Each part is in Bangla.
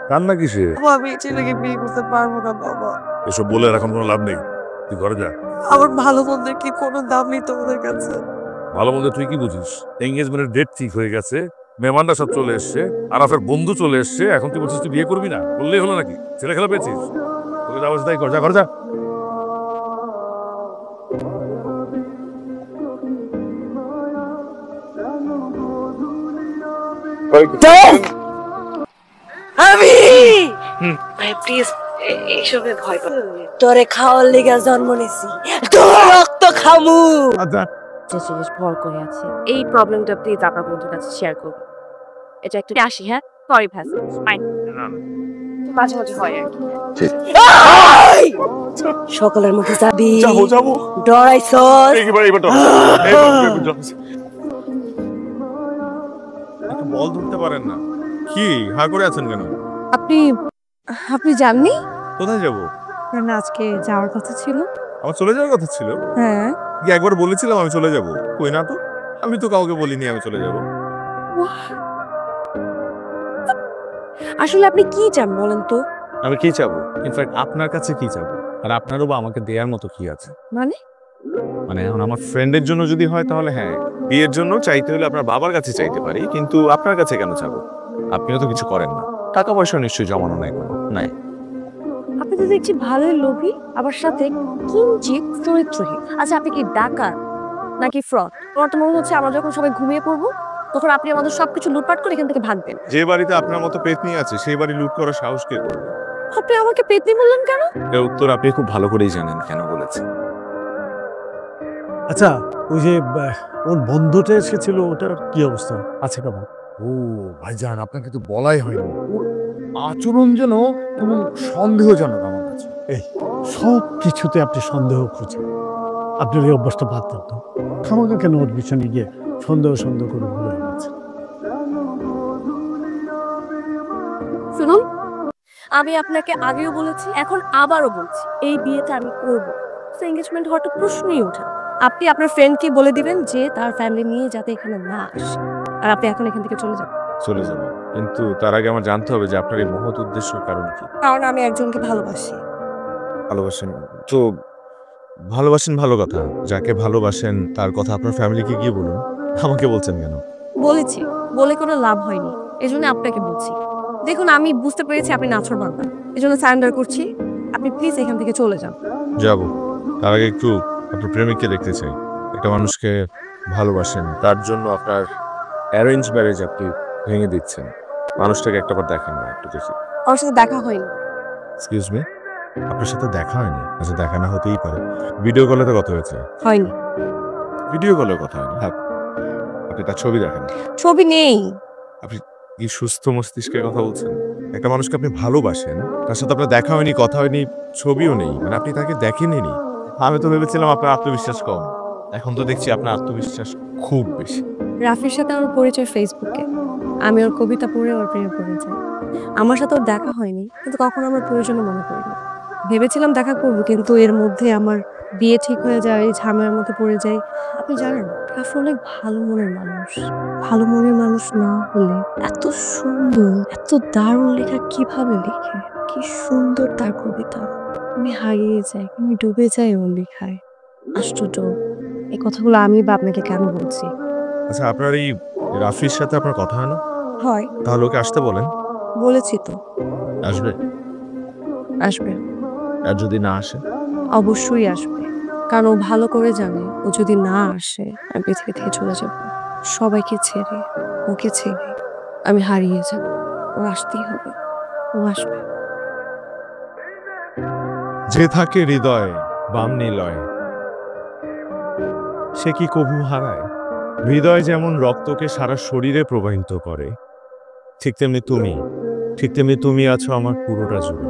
কান্না কিসে? আমি এই ছেলেকে বিয়ে করতে পারবো না বাবা। এসব বলে আর এখন কোনো লাভ নেই, তুই ঘরে যা। আমার ভালো মন্দের কি কোনো দাম নেই তোমাদের কাছে? ভালো মন্দ তুই কি বুঝিস? এঙ্গেজমেন্টের ডেট ঠিক হয়ে গেছে, মেহমানরা সব চলে এসছে, আরাফের বন্ধু চলে এসছে, এখন তুই বলছিস তুই বিয়ে করবি না? বললেই হলো নাকি? ছেলে খেলা পেয়েছিস? তোকে যা বলছে তাই কর, যা ঘরে যা। আমি ভাই প্লিজ এইসবে ভয় পাই। তোরে খাওয়ার লেগে জন্ম নিছি, তোর রক্ত খামু। আচ্ছা যে জিনিস ভর করে আছে এই প্রবলেমটা প্লিজ আপনার বন্ধুর কাছে শেয়ার করুন। এটা একটু আসি, হ্যাঁ সরি ভাই, ফাইন, মাঝে মাঝে হয় আর কি। সকলের মুখে যাবি, যাবো ডরাইছস। একটু বল ধরতে পারেন না? কি হা করে আছেন কেন? আপনি আপনি জাননি কোথায় যাব? না আজকে যাওয়ার কথা ছিল। আমার চলে যাওয়ার কথা ছিল। হ্যাঁ কি একবার বলেছিলাম আমি চলে যাব? কই না তো, আমি তো কাউকে বলিনি আমি চলে যাব। আসলে আপনি কি চান বলেন তো? আমি কি চাবো? ইনফ্যাক্ট আপনার কাছে কি চাবো? আর আপনারও বা আমাকে দেওয়ার মতো কি আছে? মানে মানে এখন আমার ফ্রেন্ডের জন্য যদি হয় তাহলে হ্যাঁ, বিয়ের জন্য চাইতে হলে আপনার বাবার কাছে চাইতে পারি, কিন্তু আপনার কাছে কেন চাবো? আপনিও তো কিছু করেন না, টাকা পয়সা নিশ্চয়ই জমানো নাই কোনো, নাই? আপনি তো দেখছি ভালোই লোভী, আবার সাথে কিঞ্চিত চরিত্রহীন। আচ্ছা আপনি কি ডাকাত নাকি ফ্রড? আমার তো মনে হচ্ছে আমরা যখন সবাই ঘুমিয়ে পড়বো তখন আপনি আমাদের সবকিছু লুটপাট করে এখান থেকে ভাগবেন। যে বাড়িতে আপনার মতো পেতনি আছে সেই বাড়ি লুট করার সাহস কে করবে? আপনি আমাকে পেতনি বললেন কেন? এর উত্তর আপনি খুব ভালো করেই জানেন কেন বলেছি। আচ্ছা, ওই যে ওর বন্ধুটা এসেছিল, ওটার কি অবস্থা আছে কেমন? ও ভাইজান, আপনাকে তো বলাই হয়নি, ওর আচরণ যেন কেমন সন্দেহজনক আমার কাছে। এই সব কিছুতে আপনি সন্দেহ খুঁজেন। আপনার এই অভ্যাসটা বাদ দেন তো। খামাখা কেন ওর পিছনে গিয়ে সন্দেহ সন্দেহ করে ঘুরে গেছে? শুনুন, আমি আপনাকে আগেও বলেছি, এখন আবারও বলছি, এই বিয়েটা আমি করব। এঙ্গেজমেন্ট হওয়ার তো প্রশ্নই ওঠে না। আপনি আপনার ফ্রেন্ডকে বলে দিবেন যে তার ফ্যামিলি নিয়ে যাতে এখানে না আসে, আর আপনি এখন এখান থেকে চলে যাবেন। চলে যাবো, কিন্তু তার আগে আমার জানতে হবে যে আপনার এই মহৎ উদ্দেশ্যের কারণ কি। কারণ আমি একজনকে ভালোবাসি। ভালোবাসেন তো ভালোবাসেন, ভালো কথা। যাকে ভালোবাসেন তার কথা আপনার ফ্যামিলিকে গিয়ে বলুন, আমাকে বলছেন কেন? বলেছি, বলে কোনো লাভ হয়নি, এজন্য আপনাকে বলছি। দেখুন আমি বুঝতে পেরেছি আপনি নাছোড়বান্দা, এজন্য সারেন্ডার করছি। আপনি প্লিজ এখান থেকে চলে যান। যাব, তার আগে একটু আপনার প্রেমিককে দেখতে চাই। একটা মানুষকে ভালোবাসেন, তার জন্য আপনার অ্যারেঞ্জ ম্যারেজ আপনি ভেঙে দিচ্ছেন। মানুষটাকে একটাবার দেখেন না, একটু দেখি। আমার সাথে দেখা হয়নি। এক্সকিউজ মি, আপনার সাথে দেখা হয়নি? আচ্ছা, দেখা না হতেই পারে। ভিডিও কলে তো কথা হয়েছে। হয়নি। ভিডিও কলে কথা হয়নি, হ্যাঁ। আপনি তার ছবি দেখেন? ছবি নেই। আপনি কি সুস্থ মস্তিষ্কের কথা বলছেন? একটা মানুষকে আপনি ভালোবাসেন, তার সাথে আপনার দেখা হয়নি, কথা হয়নি, ছবিও নেই, মানে আপনি তাকে দেখেননি। আমি তো ভেবেছিলাম আপনার আত্মবিশ্বাস কম, এখন তো দেখছি আপনার আত্মবিশ্বাস খুব বেশি। রাফির সাথে আমার পরিচয় ফেসবুকে। আমি ওর কবিতা পড়ে ওর প্রেমে পড়ে যাই। আমার সাথে ওর দেখা হয়নি, কিন্তু কখনো আমার প্রয়োজনে মনে পড়েনি। ভেবেছিলাম দেখা করবো, কিন্তু এর মধ্যে আমার বিয়ে ঠিক হয়ে যায়, এই ঝামেলার মধ্যে পড়ে যাই। আপনি জানেন রাফি অনেক ভালো মনের মানুষ। ভালো মনের মানুষ না হলে এত সুন্দর, এত দারুণ লেখা কিভাবে লিখে? কি সুন্দর তার কবিতা। আমি হারিয়ে যাই, আমি ডুবে যাই ওর লেখায়। আশ্চর্য, এই কথাগুলো আমি বা আপনাকে কেন বলছি? আচ্ছা, আপনার এই রাফির সাথে আপনার কথা হয় না? হয়, তাহলে ওকে আসতে বলেন। বলেছি তো আসবে? আসবে। আর যদি না আসে? অবশ্যই আসবে, কারণ ও ভালো করে জানে ও যদি না আসে আমি পৃথিবী থেকে চলে যাব। সবাইকে ছেড়ে, ওকে ছেড়ে আমি হারিয়ে যাব। ও আসতেই হবে, ও আসবে। যে থাকে হৃদয় বাম নিলয়, সে কি কভু হারায়? হৃদয় যেমন রক্তকে সারা শরীরে প্রবাহিত করে, ঠিক তেমনি তুমি আছো আমার পুরোটা জুড়ে।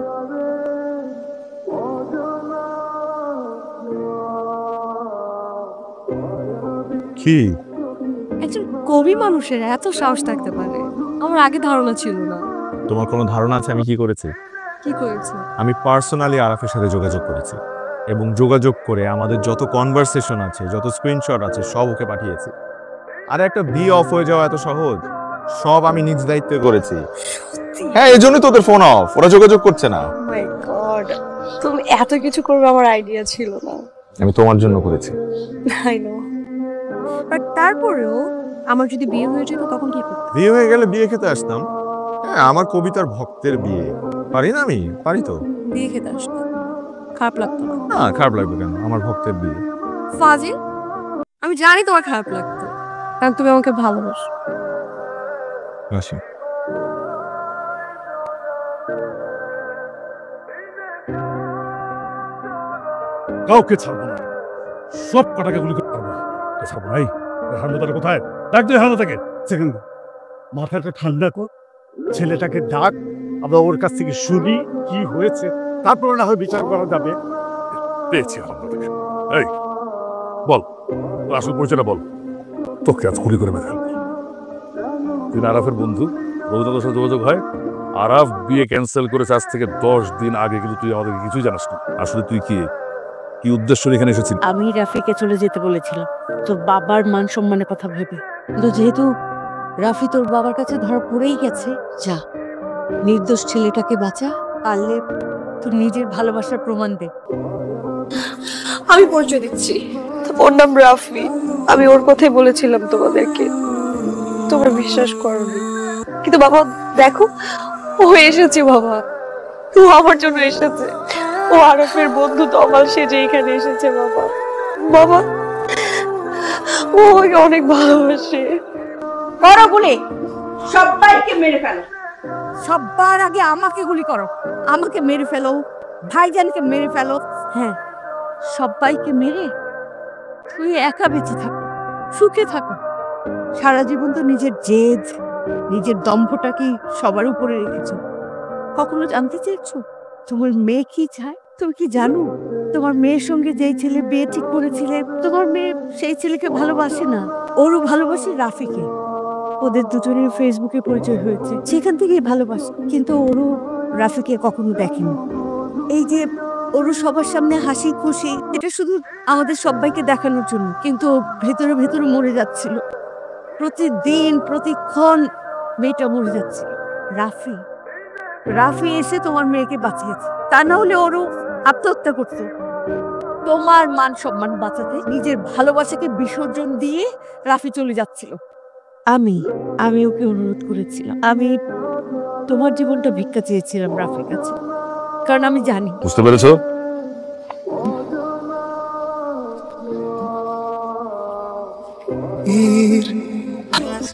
কি একজন কবি মানুষের এত সাহস থাকতে পারে, আমার আগে ধারণা ছিল না। তোমার কোনো ধারণা আছে আমি কি করেছি? কি করেছে? আমি পার্সোনালি আরাফের সাথে যোগাযোগ করেছি, এবং যোগাযোগ করে আমাদের যত কনভারসেশন আছে, যত স্ক্রিনশট আছে, সব ওকে পাঠিয়েছি। আর একটা বিয়ে অফ হয়ে যাওয়া এত সহজ? সব আমি নিজ দায়িত্বে করেছি। সত্যি করছি। হ্যাঁ, এই জন্যই তোদের ফোন অফ, ওরা যোগাযোগ করছে না। মাই গড, তুমি এত কিছু করবে আমার আইডিয়া ছিল না। আমি তোমার জন্য করেছি। I know. বাট তারপরেও আমার যদি বিয়ে হয়ে যেত তখন কি করতে? বিয়ে হয়ে গেলে বিয়ে খেতে আসতাম। হ্যাঁ, আমার কবিতার ভক্তের বিয়ে পারি না, আমি পারি তো। বিয়ে খেতে আসতো, খারাপ লাগতো না? না, খারাপ লাগবে কেন? আমার ভক্তের বিয়ে। ফাজিল, আমি জানি তোমার খারাপ লাগতো, কারণ তুমি আমাকে ভালোবাসো। আসি। কাউকে ছাড়বো না, সব কটাকে গুলি করতে পারবো। ছাড়বো নাই। হামদাটা কোথায়? ডাক দে হামদাটাকে। সেকেন্ড, মাথাটা ঠান্ডা কর, ছেলেটাকে ডাক, আমরা ওর কাছ থেকে শুনি কি হয়েছে, তারপরে না হয় বিচার করা যাবে। পেয়েছি হামদাটাকে। এই বল, তোর আসল পরিচয়টা বল। তোকে আজ গুলি করে মেরে ফেলবো। তুই আরাফের বন্ধু, বন্ধুদের সাথে যোগাযোগ হয়। আরাফ বিয়ে ক্যান্সেল করেছে আজ থেকে 10 দিন আগে, কিন্তু তুই আমাদেরকে কিছুই জানাস না। আসলে তুই কি উদ্দেশ্য এখানে এসেছিস? আমি রাফিকে চলে যেতে বলেছিলাম তোর বাবার মান সম্মানের কথা ভেবে, কিন্তু যেহেতু রাফি তোর বাবার কাছে ধরা পড়েই গেছে, যা নির্দোষ ছেলেটাকে বাঁচা, পারলে তোর নিজের ভালোবাসার প্রমাণ দে। আমি পরিচয় দিচ্ছি, ওর নাম রাফি। আমি ওর কথাই বলেছিলাম তোমাদেরকে, তোমরা বিশ্বাস করোনি। কিন্তু বাবা দেখো, ও এসেছে বাবা, ও আমার জন্য এসেছে। ও আরফের বন্ধু তমাল সেজে এখানে এসেছে বাবা। বাবা ও ওকে অনেক ভালোবাসে। করো গুলি, সবাইকে মেরে ফেলো। সবার আগে আমাকে গুলি করো, আমাকে মেরে ফেলো, ভাইজানকে মেরে ফেলো। হ্যাঁ, সবাইকে মেরে তুই একা বেঁচে থাকো, সুখে থাকো। সারা জীবন তো নিজের জেদ, নিজের দম্ভটাকে সবার উপরে রেখেছো। কখনো জানতে চেয়েছো তোমার মেয়ে কি চায়? তুমি কি জানো তোমার মেয়ের সঙ্গে যেই ছেলে বিয়ে ঠিক করেছিলে, তোমার মেয়ে সেই ছেলেকে ভালোবাসে না, ওরও ভালোবাসে রাফিকে। ওদের দুজনের ফেসবুকে পরিচয় হয়েছে, সেখান থেকেই ভালোবাসে। কিন্তু ওরও রাফিকে কখনো দেখেনি। এই যে ওরও সবার সামনে হাসি খুশি, এটা শুধু আমাদের সবাইকে দেখানোর জন্য, কিন্তু ভেতরে ভেতরে মরে যাচ্ছিল। প্রতিদিন প্রতিক্ষণ মেয়েটা মরে যাচ্ছে। রাফি রাফি এসে তোমার মেয়েকে বাঁচিয়েছে, তা না হলে ওরও আত্মহত্যা করতো। তোমার মান সম্মান বাঁচাতে নিজের ভালোবাসাকে বিসর্জন দিয়ে রাফি চলে যাচ্ছিল। আমি ওকে অনুরোধ করেছিলাম, আমি তোমার জীবনটা ভিক্ষা চেয়েছিলাম রাফির কাছে, কারণ আমি জানি। বুঝতে পেরেছো?